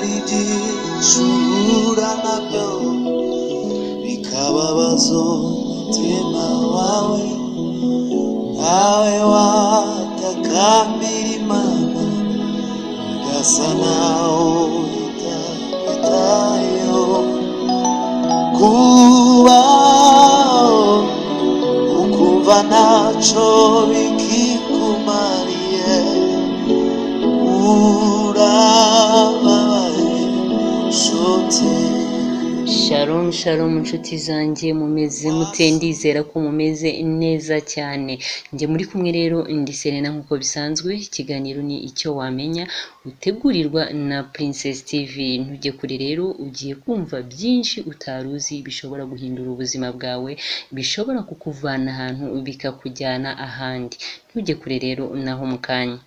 hari byishura nabyo bikababaza umutima wawe, nawe watakambira Imana bigasa naho itakwitayeho. Kubaho ukumva ntacyo bikikumariye, urababaye nshuti. Shalom shalom inshuti zanjye, mumeze mute? Ndizera ko mumeze neza cyane. Njye muri kumwe rero ndi Serena nk'uko bisanzwe. Ikiganiro ni icyo wamenya utegurirwa na Princess TV. Ntujye kure rero, ugiye kumva byinshi utaruzi bishobora guhindura ubuzima bwawe, bishobora kukuvana ahantu bikakujyana ahandi. Ntujye kure rero, naho mu kanya.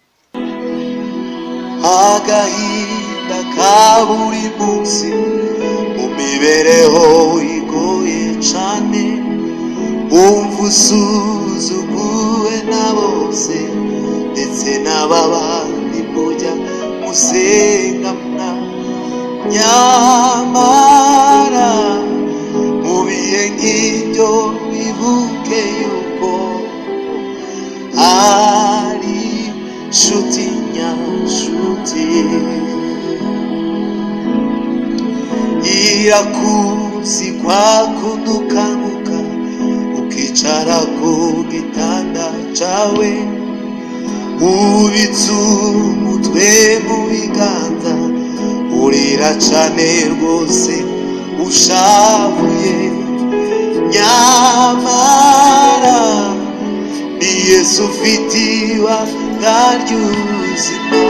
Agahinda ka buri munsi mu mibereho igoye cane, wumva usuzuguwe na bose ndetse n'ababandi mujya musengana. Nyamara mu bihe nk'ibyo wibuke yuko ari nshuti nyanshuti, irakuzi kwa kundukanuka ukicara ku gitanda cawe, ubitse umutwe mu biganza, urira cane rwose ushavuye. Nyamara ni Yesu ufite ibanga ry'ubuzima,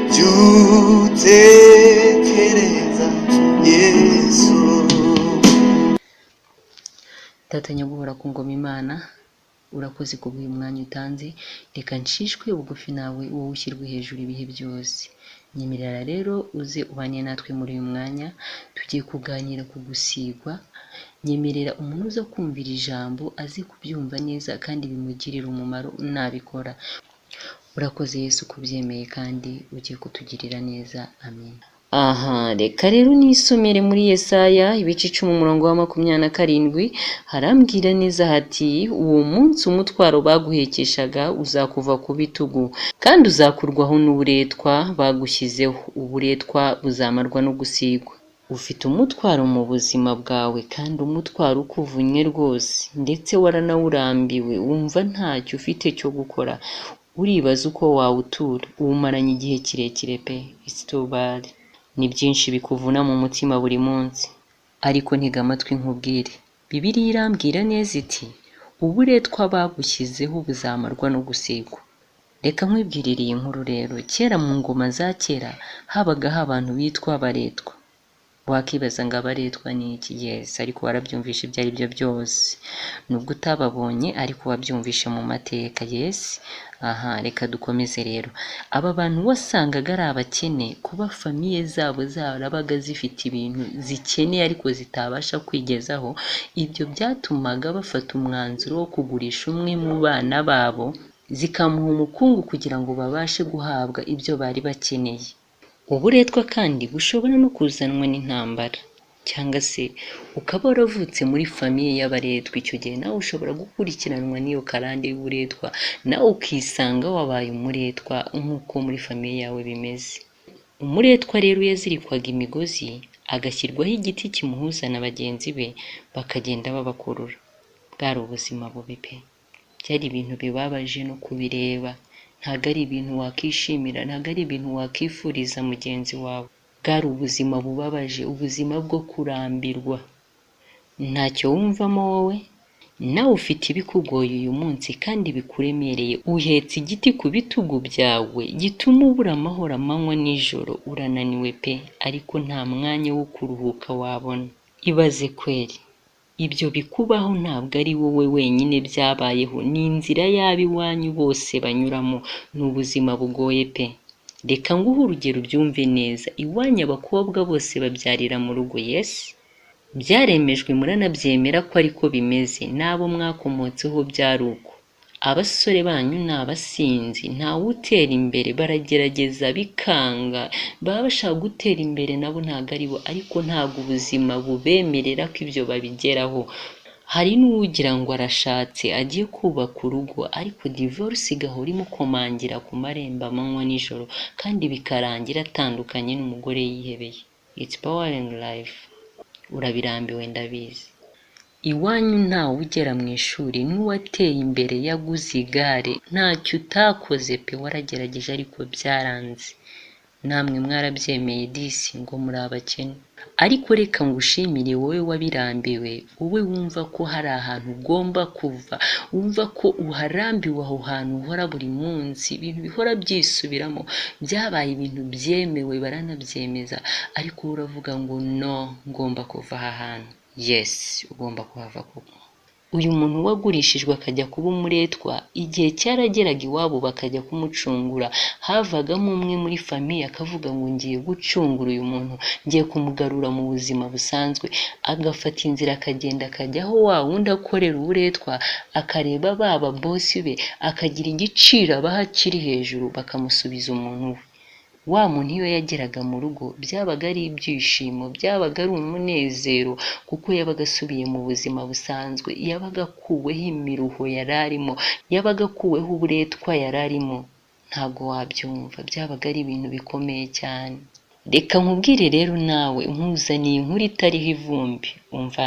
byutekereza Yesu. Data nyaguhora ku ngoma Imana, urakoze kubw'uyu mwanya utanze. Reka nshishwe bugufi nawe, wowe ushyirwe hejuru ibihe byose. Nyemerera rero uze ubanye natwe muri uyu mwanya, tugiye kuganira ku gusigwa. Nyemerera umuntu uza kumvira ijambo azi kubyumva neza kandi bimugirira umumaro nabikora. Urakoze Yesu kubyemeye kandi ugiye kutugirira neza, amen. Reka rero nisomere muri Yesaya ibice 10:27. Harambwira neza hati, uwo munsi umutwaro baguhekeshaga uzakuva ku bitugu, kandi uzakurwaho n'uburetwa bagushyizeho. Uburetwa buzamarwa no gusigwa. Ufite umutwaro mu buzima bwawe, kandi umutwaro ukuvunye rwose, ndetse waranawurambiwe, wumva ntacyo ufite cyo gukora. Uribaza uko wawutura, uwumaranye igihe kirekire pe. Isitobari ni byinshi bikuvuna mu mutima buri munsi, ariko ntega amatwi nkubwire. Bibiliya irambwira neza iti, uburetwa bagushyizeho buzamarwa no gusigwa. Reka nkwibwirire iyi nkuru rero. Kera mu ngoma za kera habagaho abantu bitwa abaretwa. Wakibaza ngo abaretwa ni iki? Yes, ariko warabyumvisha ibyo ari byo byose. Nubwo utababonye ariko wabyumvishe mu mateka. Yes. Reka dukomeze rero. Aba bantu wasangaga ari abakene, kuba famiye zabo zarabaga zifite ibintu zikeneye ariko zitabasha kwigezaho. Ibyo byatumaga bafata umwanzuro wo kugurisha umwe mu bana babo, zikamuha umukungu kugira ngo babashe guhabwa ibyo bari bakeneye. Uburetwa kandi bushobora no kuzanwa n'intambara, cyangwa se ukaba waravutse muri famiye y'abaretwa. Icyo gihe nawe ushobora gukurikiranwa n'iyo karande y'uburetwa, nawe ukisanga wabaye umuretwa nk'uko muri famiye yawe bimeze. Umuretwa rero yazirikwaga imigozi, agashyirwaho igiti kimuhuza na bagenzi be, bakagenda babakurura. Bwari ubuzima bubi pe. Byari ibintu bibabaje no kubireba. Ntabwo ari ibintu wakishimira, ntabwo ari ibintu wakifuriza mugenzi wawe. Bwari ubuzima bubabaje, ubuzima bwo kurambirwa. Ntacyo wumvamo wowe, nawe ufite ibikugoye uyu munsi kandi bikuremereye. Uhetse igiti ku bitugu byawe gituma ubura amahoro amanywa nijoro. Urananiwe pe, ariko nta mwanya wo kuruhuka wabona. Ibaze kweri, ibyo bikubaho ntabwo ari wowe wenyine byabayeho, ni inzira y'ab'iwanyu bose banyuramo. Ni ubuzima bugoye pe. Reka nguhe urugero ubyumve neza. Iwanyu abakobwa bose babyarira mu rugo. Yes, byaremejwe, muranabyemera ko ariko bimeze. N'abo mwakomotseho byari uko. abasore banyu ni abasinzi, ntawe utera imbere, baragerageza bikanga, baba bashaka gutera imbere nabo ntabwo ari bo, ariko ntabwo ubuzima bubemerera ko ibyo babigeraho. Hari n'ugira ngo arashatse agiye kubaka urugo, ariko divorce igahora imukomangira ku marembo amanywa nijoro, kandi bikarangira atandukanye n'umugore yihebeye. It's power and life. Urabirambiwe ndabizi. Iwanyu ntawe ugera mu ishuri, n'uwateye imbere yaguze igare, ntacyo utakoze pe, waragerageje ariko byaranze. Namwe mwarabyemeye disi ngo muri abakene. Ariko reka ngushimire wowe wabirambiwe, wowe wumva ko hari ahantu ugomba kuva, wumva ko uharambiwe aho hantu uhora buri munsi, ibintu bihora byisubiramo, byabaye ibintu byemewe baranabyemeza, ariko uravuga ngo no, ngomba kuva aha hantu. Yes, ugomba kuhava koko. Uyu muntu wagurishijwe akajya kuba umuretwa, igihe cyarageraga iwabo bakajya kumucungura, havagamo umwe muri famiye akavuga ngo ngiye gucungura uyu muntu, ngiye kumugarura mu buzima busanzwe, agafata inzira akagenda akajya aho wa wundi akorera uburetwa, akareba baba bosi be, akagira igiciro abaha kiri hejuru, bakamusubiza umuntu we. Wa muntu iyo yageraga mu rugo byabaga ari ibyishimo, byabaga ari umunezero, kuko yabaga asubiye mu buzima busanzwe, yabaga akuweho imiruho yari arimo, yabaga akuweho uburetwa yari arimo. Ntabwo wabyumva, byabaga ari ibintu bikomeye cyane. Reka nkubwire rero nawe, nkuzaniye inkuru itariho ivumbi. Umva,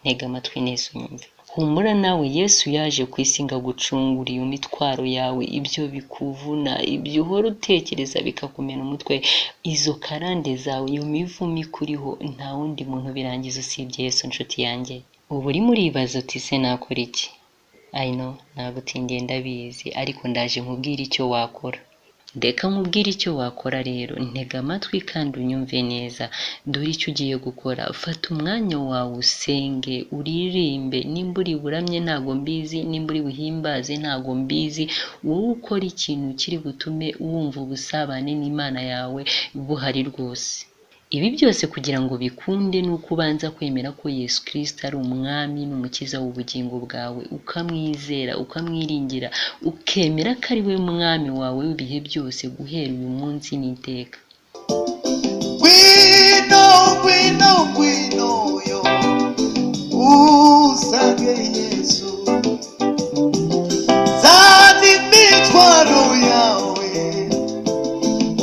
ntega amatwi neza unyumve. Humura nawe, Yesu yaje ku isi ngo agucungure iyo mitwaro yawe, ibyo bikuvuna, ibyo uhora utekereza bikakumena umutwe, izo karande zawe, iyo mivumo ikuriho, nta wundi muntu birangiza usibye Yesu nshuti yanjye. Ubu urimo uribaza uti se nakora iki? I know, nagutindiye ndabizi, ariko ndaje nkubwire icyo wakora. Reka nkubwire icyo wakora rero, ntega amatwi kandi unyumve neza. Dore icyo ugiye gukora, fata umwanya wawe usenge, uririmbe, nimba uri buramye ntago mbizi, nimba uri buhimbaze ntago mbizi, wowe ukora ikintu kiri butume wumva ubusabane n'Imana yawe buhari rwose. Ibi byose kugira ngo bikunde ni uko ubanza kwemera ko Yesu Kristo ari umwami n'umukiza w'ubugingo bwawe, ukamwizera, ukamwiringira, ukemera ko ari we mwami wawe w'ibihe byose guhera uyu munsi n'iteka. Gwino yo usange Yesu, zana imitwaro yawe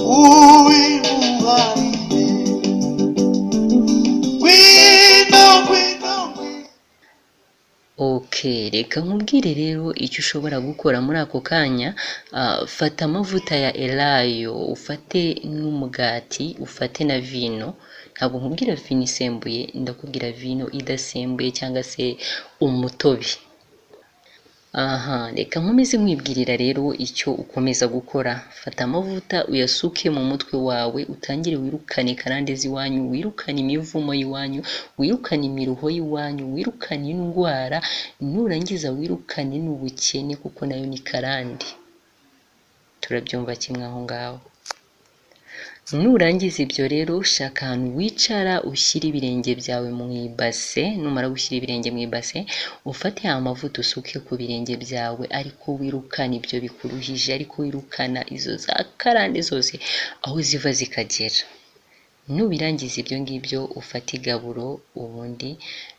uyimuharire. Okay, reka nkubwire rero icyo ushobora gukora muri ako kanya. Fata amavuta ya elayo, ufate n'umugati, ufate na vino. Ntabwo nkubwira vino isembuye, ndakubwira vino idasembuye cyangwa se umutobe. Reka nkomeze nkwibwirira rero icyo ukomeza gukora. Fata amavuta uyasuke mu mutwe wawe, utangire wirukane karande z'iwanyu, wirukane imivumo y'iwanyu, wirukane imiruho y'iwanyu, wirukane indwara, nurangiza wirukane n'ubukene kuko nayo ni karande. Turabyumva kimwe aho ngaho. Nurangiza ibyo rero, shaka ahantu wicara ushyira ibirenge byawe mu ibase. Numara gushyira ibirenge mu ibase, ufate amavuta usuke ku birenge byawe, ariko wirukana ibyo bikuruhije, ariko wirukana izo za karande zose aho ziva zikagera. Nubirangiza ibyo ngibyo, ufate igaburo, ubundi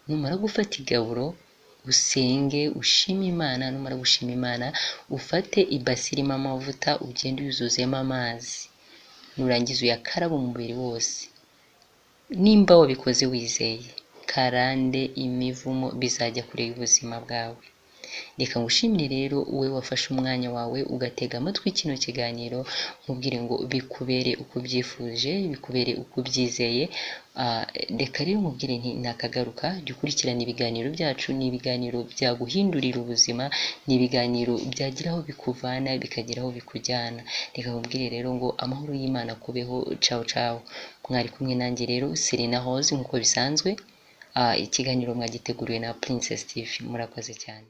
numara gufata igaburo usenge, ushime Imana. Numara gushima Imana, ufate ibase irimo amavuta, ugende uyuzuzemo amazi. Nurangiza uyakaraba umubiri wose. Nimba wabikoze wizeye, karande, imivumo bizajya kure y'ubuzima bwawe. Reka ngushimire rero wowe wafashe umwanya wawe ugatega amatwi kino kiganiro, nkubwire ngo bikubere uko byifuje, bikubere uko byizeye. Reka rero nkubwire nti nakagaruka, jya ukurikirana ibiganiro byacu. Ni ibiganiro byaguhindurira ubuzima, ni ibiganiro byagira aho bikuvana bikagira aho bikujyana. Reka nkubwire rero ngo amahoro y'Imana kubeho. Ciao ciao. Mwari kumwe nanjye rero Serena Rose nk'uko bisanzwe. Ikiganiro mwagiteguriwe na Princess TV. Murakoze cyane.